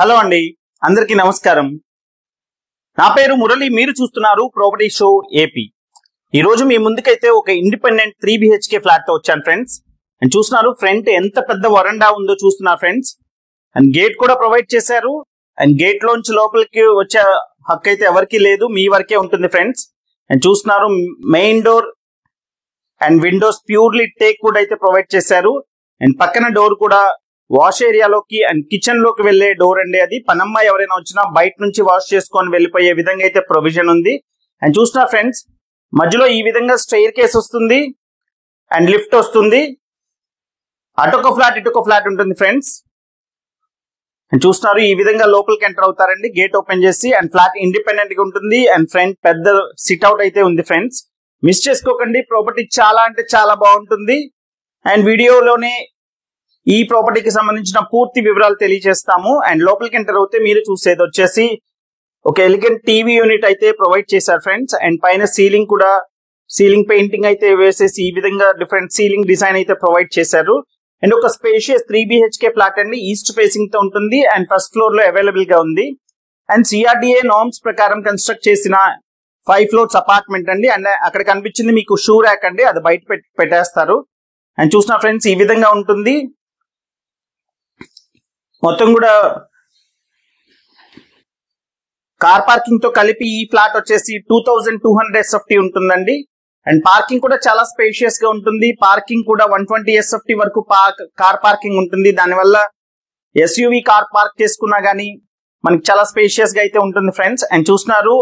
Hello అండి, అందరికీ నమస్కారం. నా పేరు మురళి. మీరు చూస్తున్నారు ప్రాపర్టీ షో ఏపీ. ఈ రోజు మీ ముందుకైతే ఒక ఇండిపెండెంట్ 3 BHK ఫ్లాట్ తో వచ్చాను ఫ్రెండ్స్. అండ్ చూస్తున్నారు ఫ్రంట్ ఎంత పెద్ద వరండా ఉందో చూస్తున్నారు ఫ్రెండ్స్. అండ్ గేట్ కూడా ప్రొవైడ్ చేశారు. అండ్ గేట్ లోంచి లోపలికి వచ్చే హక్కు అయితే ఎవరికి లేదు, మీ వరకే ఉంటుంది ఫ్రెండ్స్. అండ్ చూస్తున్నారు main door and Windows purely teak wood అయితే ప్రొవైడ్ చేశారు. అండ్ పక్కన డోర్ కూడా వాష్ ఏరియాలోకి అండ్ కిచెన్ లోకి వెళ్లే డోర్ అండి. అది పనమ్మాయి ఎవరైనా వచ్చినా బయట నుంచి వాష్ చేసుకొని వెళ్ళిపోయే విధంగా అయితే ప్రొవిజన్ ఉంది. అండ్ చూస్తున్నా ఫ్రెండ్స్, మధ్యలో ఈ విధంగా స్టెయిర్ కేస్ వస్తుంది అండ్ లిఫ్ట్ వస్తుంది. అటొక ఫ్లాట్ ఇటొక ఫ్లాట్ ఉంటుంది ఫ్రెండ్స్. అండ్ చూస్తున్నారు ఈ విధంగా లోపలికి ఎంటర్ అవుతారండి గేట్ ఓపెన్ చేసి. అండ్ ఫ్లాట్ ఇండిపెండెంట్ గా ఉంటుంది. అండ్ ఫ్రంట్ పెద్ద సిట్ అవుట్ అయితే ఉంది ఫ్రెండ్స్. మిస్ చేసుకోకండి, ప్రాపర్టీ చాలా అంటే చాలా బాగుంటుంది. అండ్ వీడియోలోనే ఈ ప్రాపర్టీకి సంబంధించిన పూర్తి వివరాలు తెలియజేస్తాము. అండ్ లోపలికి ఎంటర్ అవుతే మీరు చూసేది వచ్చేసి ఒక ఎలిగెంట్ టీవీ యూనిట్ అయితే ప్రొవైడ్ చేశారు ఫ్రెండ్స్. అండ్ పైన సీలింగ్ కూడా సీలింగ్ పెయింటింగ్ అయితే వేసేసి ఈ విధంగా డిఫరెంట్ సీలింగ్ డిజైన్ అయితే ప్రొవైడ్ చేశారు. అండ్ ఒక స్పేషియస్ 3 BHK ఫ్లాట్ అండి, ఈస్ట్ ఫేసింగ్ తో ఉంటుంది. అండ్ ఫస్ట్ ఫ్లోర్ లో అవైలబుల్ గా ఉంది. అండ్ CRDA నార్మ్స్ ప్రకారం కన్స్ట్రక్ట్ చేసిన 5 ఫ్లోర్స్ అపార్ట్మెంట్ అండి. అండ్ అక్కడ కనిపించింది మీకు షూ ర్యాక్ అండి, అది బయట పెట్టేస్తారు. అండ్ చూసిన ఫ్రెండ్స్ ఈ విధంగా ఉంటుంది. మొత్తం కూడా కార్ పార్కింగ్ తో కలిపి ఈ ఫ్లాట్ వచ్చేసి 2200 SFT ఉంటుందండి. అండ్ పార్కింగ్ కూడా చాలా స్పేషియస్ గా ఉంటుంది. పార్కింగ్ కూడా 120 SFT వరకు కార్ పార్కింగ్ ఉంటుంది. దానివల్ల SUV కార్ పార్క్ చేసుకున్నా గానీ మనకి చాలా స్పేషియస్ గా అయితే ఉంటుంది ఫ్రెండ్స్. అండ్ చూస్తున్నారు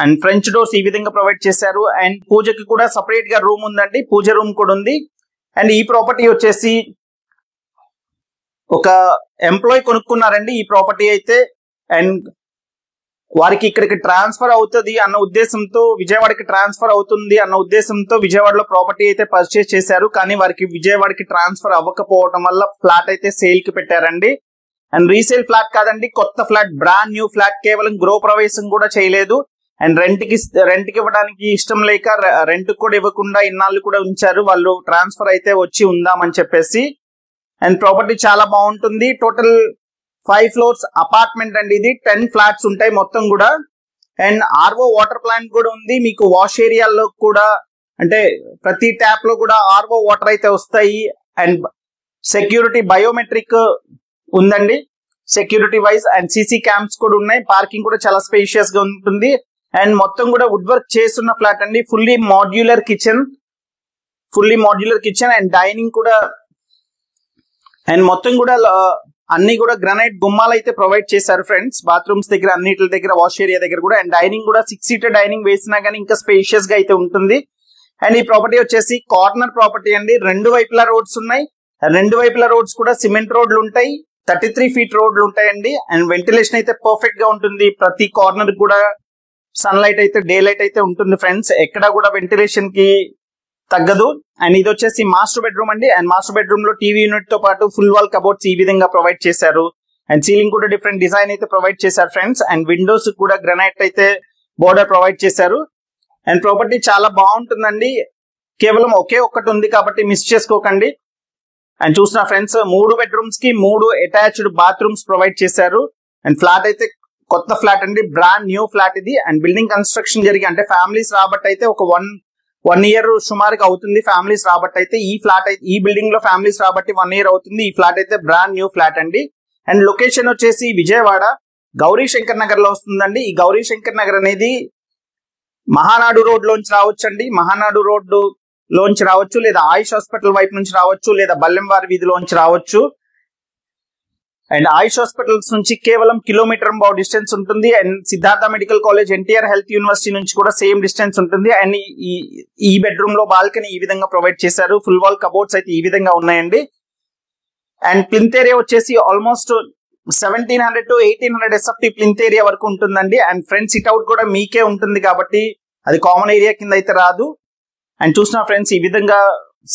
అండ్ ఫ్రెంచ్ డోర్స్ ఈ విధంగా ప్రొవైడ్ చేశారు. అండ్ పూజకి కూడా సపరేట్ గా రూమ్ ఉందండి, పూజ రూమ్ కూడా ఉంది. అండ్ ఈ ప్రాపర్టీ వచ్చేసి ఒక ఎంప్లాయీ కొనుక్కున్నారండి ఈ ప్రాపర్టీ అయితే. అండ్ వారికి ఇక్కడికి ట్రాన్స్ఫర్ అవుతుంది అన్న ఉద్దేశంతో, విజయవాడకి ట్రాన్స్ఫర్ అవుతుంది అన్న ఉద్దేశంతో విజయవాడలో ప్రాపర్టీ అయితే పర్చేస్ చేశారు. కానీ వారికి విజయవాడకి ట్రాన్స్ఫర్ అవ్వకపోవడం వల్ల ఫ్లాట్ అయితే సేల్ కి పెట్టారండి. అండ్ రీసేల్ ఫ్లాట్ కాదండి, కొత్త ఫ్లాట్, బ్రాండ్ న్యూ ఫ్లాట్. కేవలం గృహ ప్రవేశం కూడా చేయలేదు. అండ్ రెంట్కి ఇవ్వడానికి ఇష్టం లేక రెంట్ కూడా ఇవ్వకుండా ఇన్నాళ్ళు కూడా ఉంచారు. వాళ్ళు ట్రాన్స్ఫర్ అయితే వచ్చి ఉందామని చెప్పేసి. అండ్ ప్రాపర్టీ చాలా బాగుంటుంది. టోటల్ 5 ఫ్లోర్స్ అపార్ట్మెంట్ అండి ఇది. 10 ఫ్లాట్స్ ఉంటాయి మొత్తం కూడా. అండ్ RO వాటర్ ప్లాంట్ కూడా ఉంది. మీకు వాష్ ఏరియాలో కూడా అంటే ప్రతి ట్యాప్ లో కూడా RO వాటర్ అయితే వస్తాయి. అండ్ సెక్యూరిటీ బయోమెట్రిక్ ఉందండి security wise. And CC cams కూడా ఉన్నాయి. పార్కింగ్ కూడా చాలా స్పేషియస్ గా ఉంటుంది. అండ్ మొత్తం కూడా వుడ్ వర్క్ చేస్తున్న ఫ్లాట్ అండి. Fully modular kitchen and dining కూడా. అండ్ మొత్తం కూడా అన్ని కూడా గ్రానైట్ గుమ్మాలు అయితే ప్రొవైడ్ చేశారు ఫ్రెండ్స్. బాత్రూమ్స్ దగ్గర, అన్నిటి దగ్గర, వాష్ ఏరియా దగ్గర కూడా. అండ్ డైనింగ్ కూడా 6 సీటర్ డైనింగ్ వేసినా గానీ ఇంకా స్పేషియస్ గా అయితే ఉంటుంది. అండ్ ఈ ప్రాపర్టీ వచ్చేసి కార్నర్ ప్రాపర్టీ అండి. 2 వైపులా రోడ్స్ ఉన్నాయి. 2 వైపులా రోడ్స్ కూడా సిమెంట్ రోడ్లు ఉంటాయి. 33 ఫీట్ రోడ్లు ఉంటాయండి. అండ్ వెంటిలేషన్ అయితే పర్ఫెక్ట్ గా ఉంటుంది. ప్రతి కార్నర్ కూడా సన్ లైట్ అయితే, డే లైట్ అయితే ఉంటుంది ఫ్రెండ్స్. ఎక్కడ కూడా వెంటిలేషన్ కి తగ్గదు. అండ్ ఇది వచ్చేసి మాస్టర్ బెడ్రూమ్ అండి. అండ్ మాస్టర్ బెడ్రూమ్ లో టీవీ యూనిట్ తో పాటు ఫుల్ వాల్ కబోర్డ్స్ ఈ విధంగా ప్రొవైడ్ చేశారు. అండ్ సీలింగ్ కూడా డిఫరెంట్ డిజైన్ అయితే ప్రొవైడ్ చేశారు ఫ్రెండ్స్. అండ్ విండోస్ కూడా గ్రానైట్ అయితే బోర్డర్ ప్రొవైడ్ చేశారు. అండ్ ప్రాపర్టీ చాలా బాగుంటుందండి. కేవలం ఒకే ఒక్కటి ఉంది కాబట్టి మిస్ చేసుకోకండి. అండ్ చూసిన ఫ్రెండ్స్, 3 బెడ్రూమ్స్ కి 3 అటాచ్డ్ బాత్రూమ్స్ ప్రొవైడ్ చేశారు. అండ్ ఫ్లాట్ అయితే కొత్త ఫ్లాట్ అండి, బ్రాండ్ న్యూ ఫ్లాట్ ఇది. అండ్ బిల్డింగ్ కన్స్ట్రక్షన్ జరిగి అంటే ఫ్యామిలీస్ రాబట్టి అయితే ఒక 1 ఇయర్ సుమారుగా అవుతుంది ఫ్యామిలీస్ రాబట్టి అయితే. ఈ ఫ్లాట్ అయితే, ఈ బిల్డింగ్ లో ఫ్యామిలీస్ రాబట్టి 1 ఇయర్ అవుతుంది. ఈ ఫ్లాట్ అయితే బ్రాండ్ న్యూ ఫ్లాట్ అండి. అండ్ లొకేషన్ వచ్చేసి విజయవాడ గౌరీ శంకర్ నగర్ లో వస్తుందండి. ఈ గౌరీ శంకర్ నగర్ అనేది మహానాడు రోడ్ లోంచి రావచ్చు అండి. మహానాడు రోడ్ లోంచి రావచ్చు, లేదా ఆయుష్ హాస్పిటల్ వైపు నుంచి రావచ్చు, లేదా బల్లెంవారి వీధిలోంచి రావచ్చు. అండ్ ఆయుష్ హాస్పిటల్స్ నుంచి కేవలం కిలోమీటర్ డిస్టెన్స్ ఉంటుంది. And Siddhartha medical college, NTR health university నుంచి కూడా సేమ్ డిస్టెన్స్ ఉంటుంది. అండ్ ఈ బెడ్రూమ్ లో బాల్కనీ ఈ విధంగా ప్రొవైడ్ చేశారు. ఫుల్ వాల్ కబోర్డ్స్ అయితే ఈ విధంగా ఉన్నాయండి. అండ్ ప్లింత్ ఏరియా వచ్చేసి almost 1700 to 1800 SFT plinth area వరకు ఉంటుందండి. అండ్ ఫ్రంట్ సిట్ అవుట్ కూడా మీకే ఉంటుంది కాబట్టి అది కామన్ ఏరియా కింద అయితే రాదు. అండ్ చూసిన ఫ్రెండ్స్, ఈ విధంగా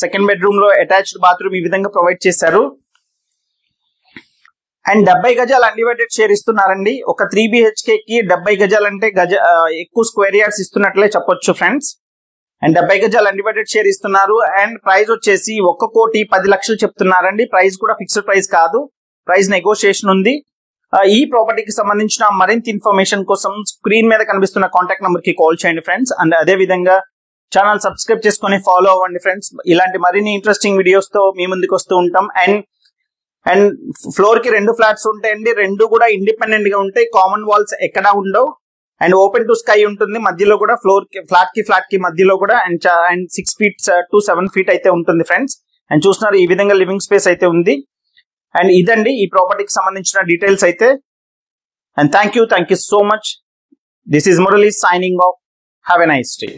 సెకండ్ బెడ్రూమ్ లో అటాచ్డ్ బాత్రూమ్ ఈ విధంగా ప్రొవైడ్ చేశారు. అండ్ 70 గజాలు అన్డివైడెడ్ షేర్ ఇస్తున్నారండి. ఒక 3 BHK కి 70 గజాలు అంటే ఎక్కువ స్క్వేర్ యార్డ్స్ ఇస్తున్నట్లే చెప్పొచ్చు ఫ్రెండ్స్. అండ్ 70 గజాలు అన్డివైడెడ్ షేర్ ఇస్తున్నారు. అండ్ ప్రైస్ వచ్చేసి 1,10,00,000 చెప్తున్నారండి. ప్రైస్ కూడా ఫిక్స్డ్ ప్రైస్ కాదు, ప్రైస్ నెగోషియేషన్ ఉంది. ఈ ప్రాపర్టీకి సంబంధించిన మరింత ఇన్ఫర్మేషన్ కోసం స్క్రీన్ మీద కనిపిస్తున్న కాంటాక్ట్ నెంబర్ కి కాల్ చేయండి ఫ్రెండ్స్. అండ్ అదే విధంగా ఛానల్ సబ్స్క్రైబ్ చేసుకొని ఫాలో అవ్వండి ఫ్రెండ్స్. ఇలాంటి మరిన్ని ఇంట్రెస్టింగ్ వీడియోస్ తో మీ ముందుకు వస్తూ ఉంటాం. అండ్ ఫ్లోర్ కి 2 ఫ్లాట్స్ ఉంటాయండి. 2 కూడా ఇండిపెండెంట్ గా ఉంటాయి. కామన్ వాల్స్ ఎక్కడా ఉండవు. అండ్ ఓపెన్ టు స్కై ఉంటుంది. మధ్యలో కూడా ఫ్లాట్ కి మధ్యలో కూడా అండ్ 6 feet to 7 feet అయితే ఉంటుంది ఫ్రెండ్స్. అండ్ చూస్తున్నారు ఈ విధంగా లివింగ్ స్పేస్ అయితే ఉంది. అండ్ ఇదండి ఈ ప్రాపర్టీకి సంబంధించిన డీటెయిల్స్ అయితే. And thank you so much. This is Murali signing off. Have a nice day.